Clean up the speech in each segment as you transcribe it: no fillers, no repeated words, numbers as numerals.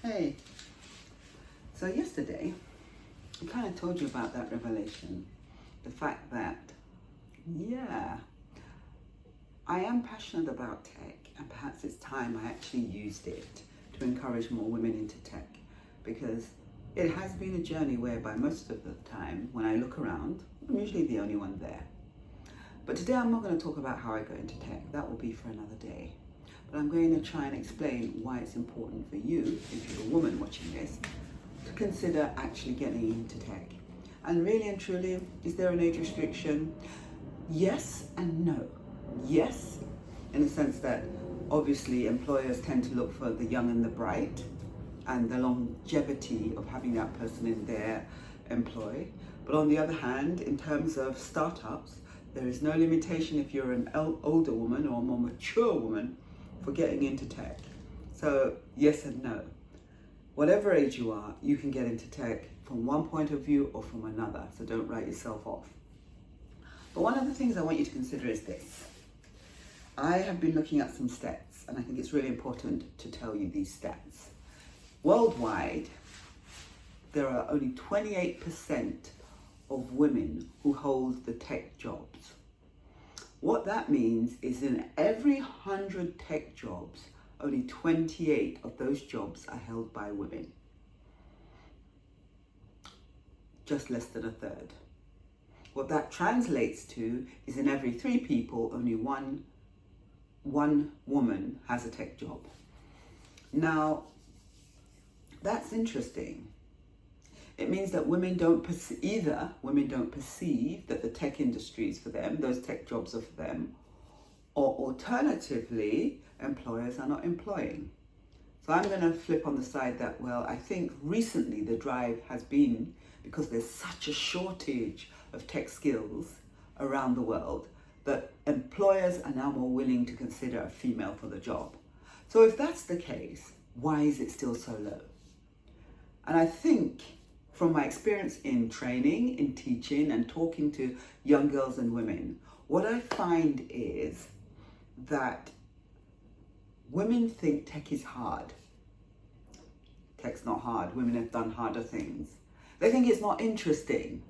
Hey, so yesterday I kind of told you about that revelation. The fact that, I am passionate about tech, and perhaps it's time I actually used it to encourage more women into tech, because it has been a journey whereby most of the time when I look around, I'm usually the only one there. But today I'm not going to talk about how I got into tech. That will be for another day. But I'm going to try and explain why it's important for you, if you're a woman watching this, to consider actually getting into tech. And really and truly, is there an age restriction? Yes and no. Yes, in the sense that obviously employers tend to look for the young and the bright and the longevity of having that person in their employ. But on the other hand, in terms of startups, there is no limitation if you're an older woman or a more mature woman for getting into tech. So yes and no. Whatever age you are, you can get into tech from one point of view or from another, so don't write yourself off. But one of the things I want you to consider is this. I have been looking at some stats, and I think it's really important to tell you these stats. Worldwide, there are only 28% of women who hold the tech jobs. What that means is in every 100 tech jobs, only 28 of those jobs are held by women. Just less than a third. What that translates to is in every 3 people, only one woman has a tech job. Now, that's interesting. It means that women don't perceive that the tech industry is for them, those tech jobs are for them, or alternatively, employers are not employing. So I'm going to flip on the side that, well, I think recently the drive has been, because there's such a shortage of tech skills around the world, that employers are now more willing to consider a female for the job. So if that's the case, why is it still so low? And I think from my experience in training, in teaching, and talking to young girls and women, what I find is that women think tech is hard. Tech's not hard. Women have done harder things. They think it's not interesting.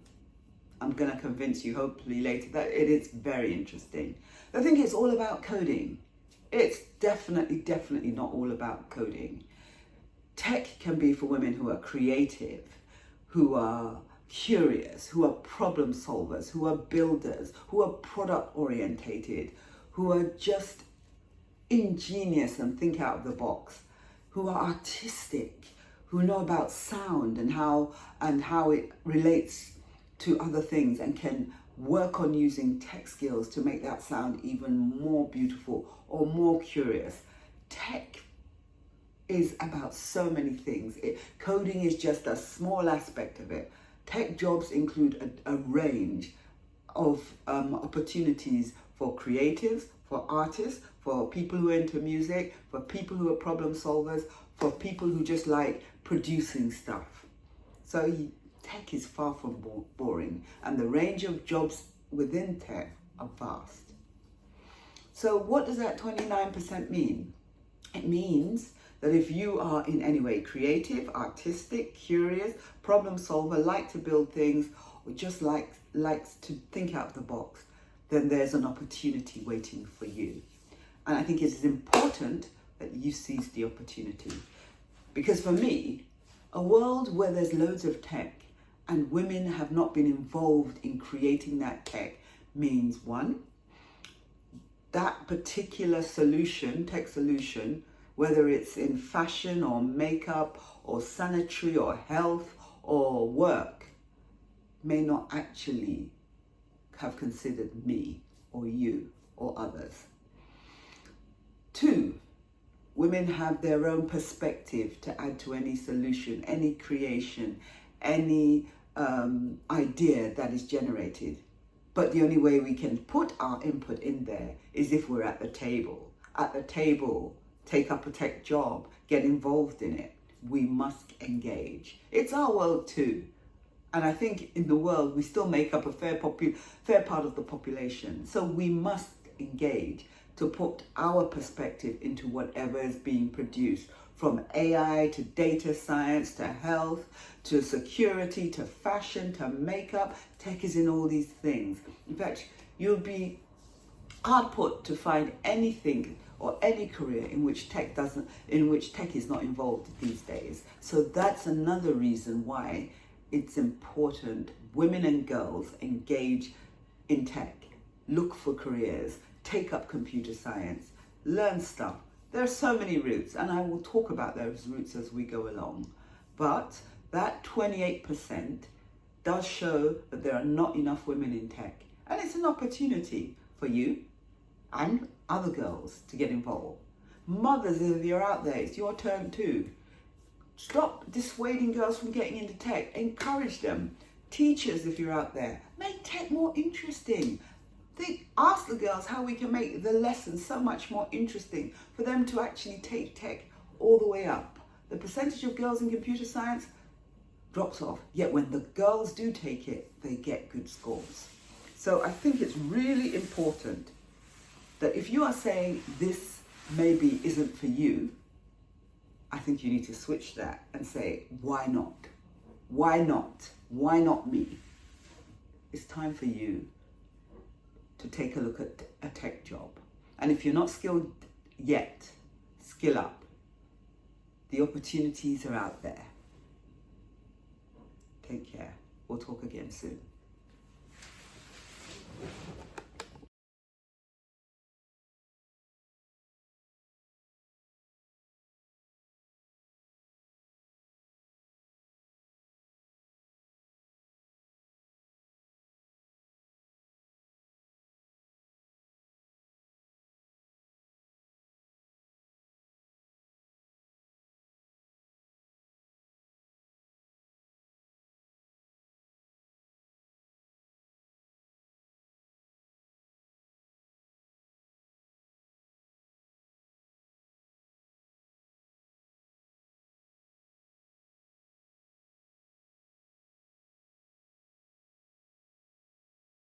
I'm going to convince you, hopefully later, that it is very interesting. They think it's all about coding. It's definitely not all about coding. Tech can be for women who are creative, who are curious, who are problem solvers, who are builders, who are product orientated, who are just ingenious and think out of the box, who are artistic, who know about sound and how it relates to other things and can work on using tech skills to make that sound even more beautiful or more curious. Tech is about so many things. Coding is just a small aspect of it. Tech jobs include a range of opportunities for creatives, for artists, for people who are into music, for people who are problem solvers, for people who just like producing stuff. So tech is far from boring, and the range of jobs within tech are vast. So what does that 29% mean? It means that if you are in any way creative, artistic, curious, problem solver, like to build things, or just likes to think out of the box, then there's an opportunity waiting for you. And I think it is important that you seize the opportunity. Because for me, a world where there's loads of tech and women have not been involved in creating that tech means, one, that particular solution, tech solution, whether it's in fashion or makeup or sanitary or health or work, may not actually have considered me or you or others. 2, women have their own perspective to add to any solution, any creation, any idea that is generated. But the only way we can put our input in there is if we're at the table. At the table, take up a tech job, get involved in it. We must engage. It's our world too. And I think in the world, we still make up a fair part of the population. So we must engage to put our perspective into whatever is being produced, from AI to data science to health to security to fashion to makeup. Tech is in all these things. In fact, you'll be hard put to find anything or any career in which tech is not involved these days. So that's another reason why it's important women and girls engage in tech, look for careers, take up computer science, learn stuff. There are so many routes, and I will talk about those routes as we go along. But that 28% does show that there are not enough women in tech. And it's an opportunity for you and other girls to get involved. Mothers, if you're out there, it's your turn too. Stop dissuading girls from getting into tech. Encourage them. Teachers, if you're out there, make tech more interesting. Ask the girls how we can make the lessons so much more interesting for them to actually take tech all the way up. The percentage of girls in computer science drops off, yet when the girls do take it, they get good scores. So I think it's really important that if you are saying this maybe isn't for you, I think you need to switch that and say, why not? Why not? Why not me? It's time for you to take a look at a tech job. And if you're not skilled yet, skill up. The opportunities are out there. Take care. We'll talk again soon.